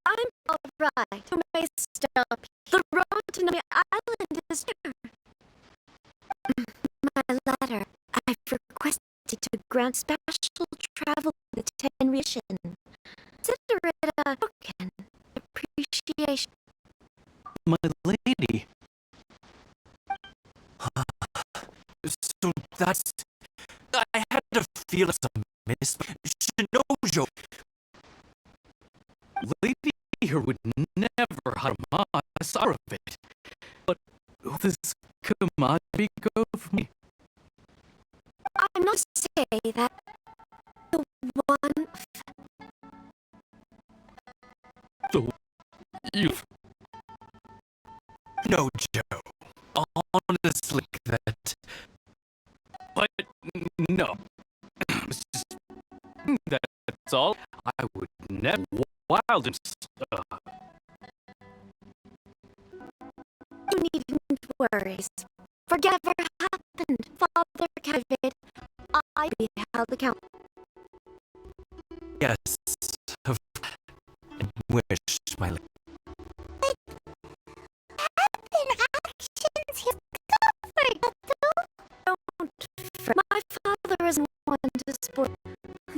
Speaker 7: I'm alright. You may stop. The road to the island is here. My letter. I've requested to grant special travel with 10 mission. Consider it a token appreciation.
Speaker 11: My lady. So that's... I had to feel some miss. Shinojo. Lady here would never harm us out of it. But will this commodity go for me?
Speaker 7: I must say that the one...
Speaker 11: You've... No, Joe. Honestly, that... But, no. That's all. I would never... Wild and...
Speaker 7: You needn't worry. Forget whatever happened. Father Kevin, I be held accountable.
Speaker 11: Yes. Of... Wish, my lady.
Speaker 3: Actions he's covered,
Speaker 7: Don't fret. My father isn't one to sport.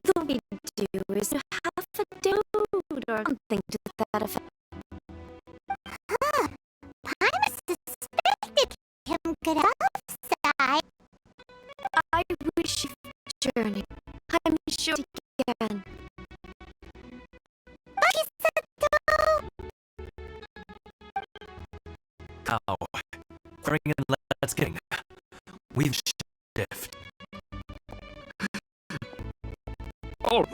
Speaker 7: The we do is to have a dude or something to that effect.
Speaker 3: Huh. I suspected him good outside.
Speaker 7: I wish you journey. I'm sure again.
Speaker 3: But he said no.
Speaker 11: Now, bring in let's get. We've shift. Oh.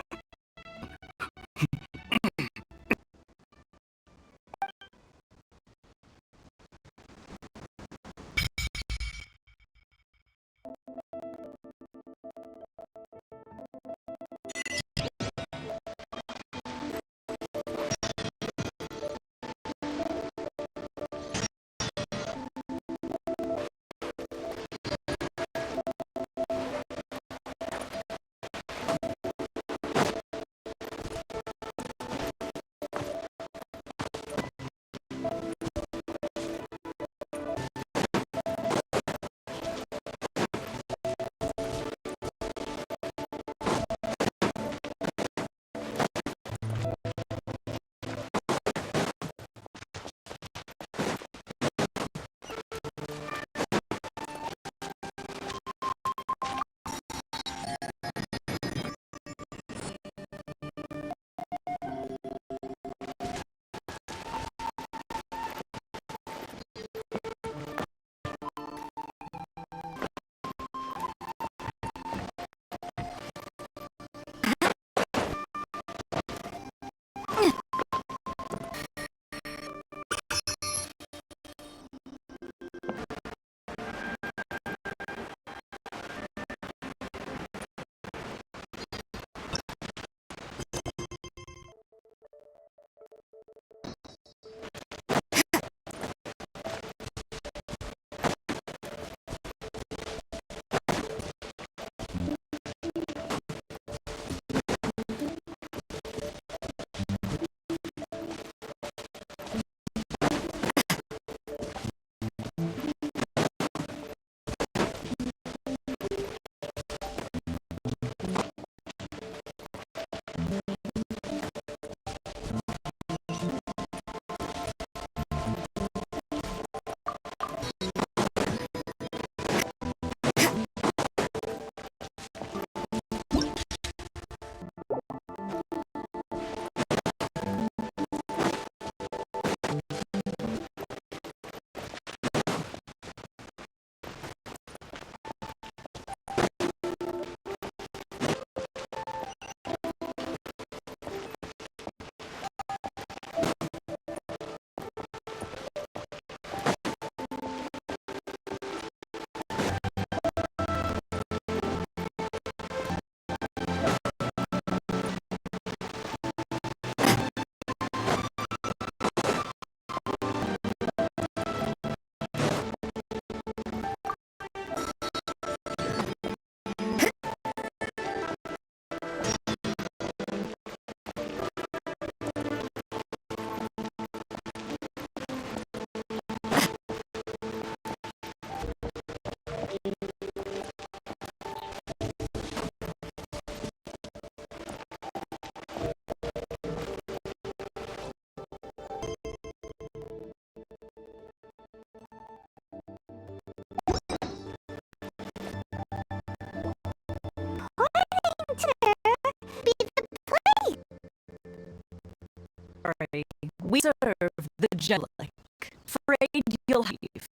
Speaker 6: We serve the Jellic. Afraid you'll leave.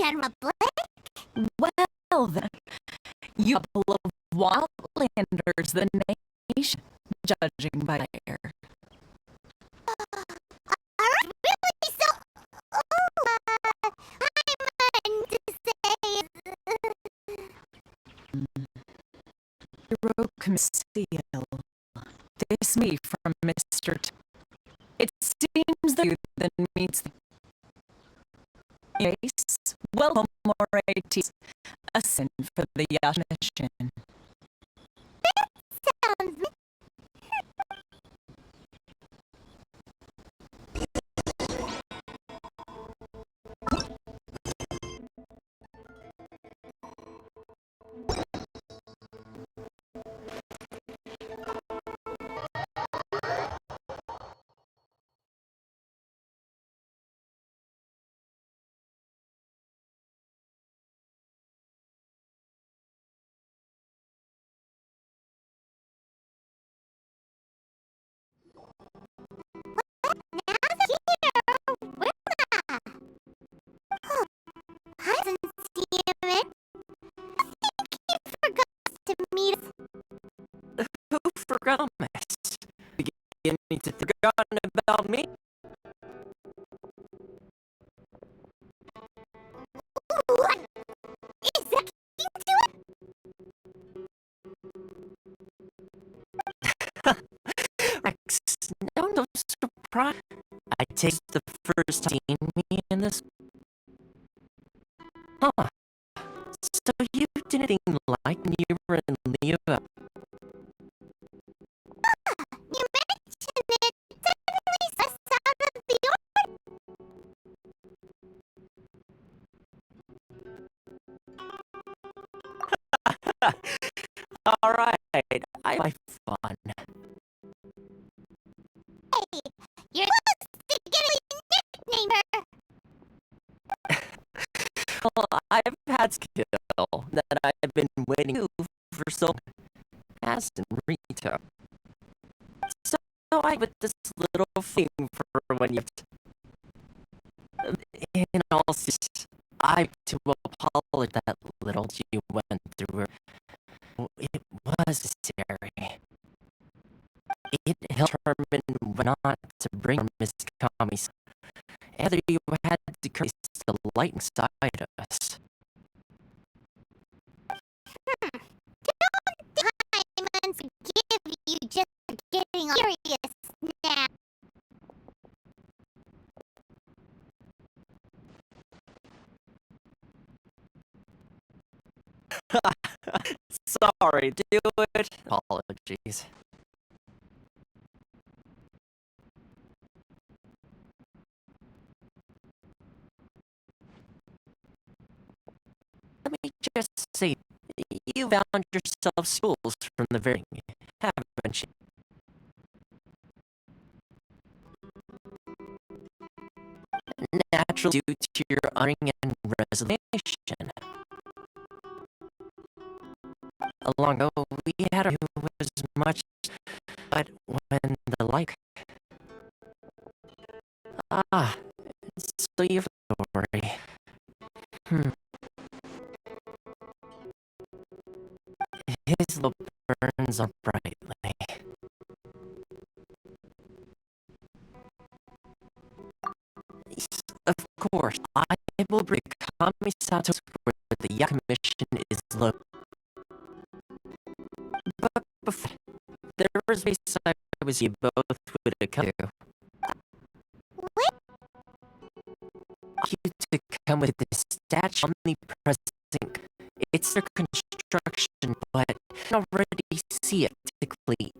Speaker 3: General Blake?
Speaker 6: Well then, you couple of wildlanders the nation, judging by air.
Speaker 3: Alright, really? So, I meant to say...
Speaker 6: Hero conceal. This me from Mr. It seems that you then meets the case. Welcome, Morates. A sin for the yacht mission.
Speaker 3: Sounds...
Speaker 5: Who forgot us? Beginning to forgotten about me?
Speaker 3: What? Is that to it?
Speaker 5: Rex, no surprise. I take the first time seeing me in this. Huh. So you didn't like when you were in Leo?
Speaker 3: You mentioned it definitely us out of the
Speaker 5: Alright, I like fun.
Speaker 3: Hey, you're close to getting a nickname her.
Speaker 5: Well, I've had skill that I've been waiting for so long. As in Rita. So I with this little thing for when you. In all seriousness, I have to apologize that little you went through. It was necessary. It helped determine not to bring Miss Kami's. Either you had to curse the light inside us.
Speaker 3: Don't I forgive you just for getting serious now.
Speaker 5: Sorry, do it. Apologies. Let me just say, you found yourself schools from the very beginning, haven't you? Naturally, due to your honoring and resolution. Long ago, we had who was much, but when the like. Ah, so you're story. His love burns up brightly. Yes, of course, I will bring Kamisato where the Yaku mission is located. But before, there was a place I was you both would come to.
Speaker 3: What?
Speaker 5: You to come with this statue omnipresent. It's their construction, but I can already see it particularly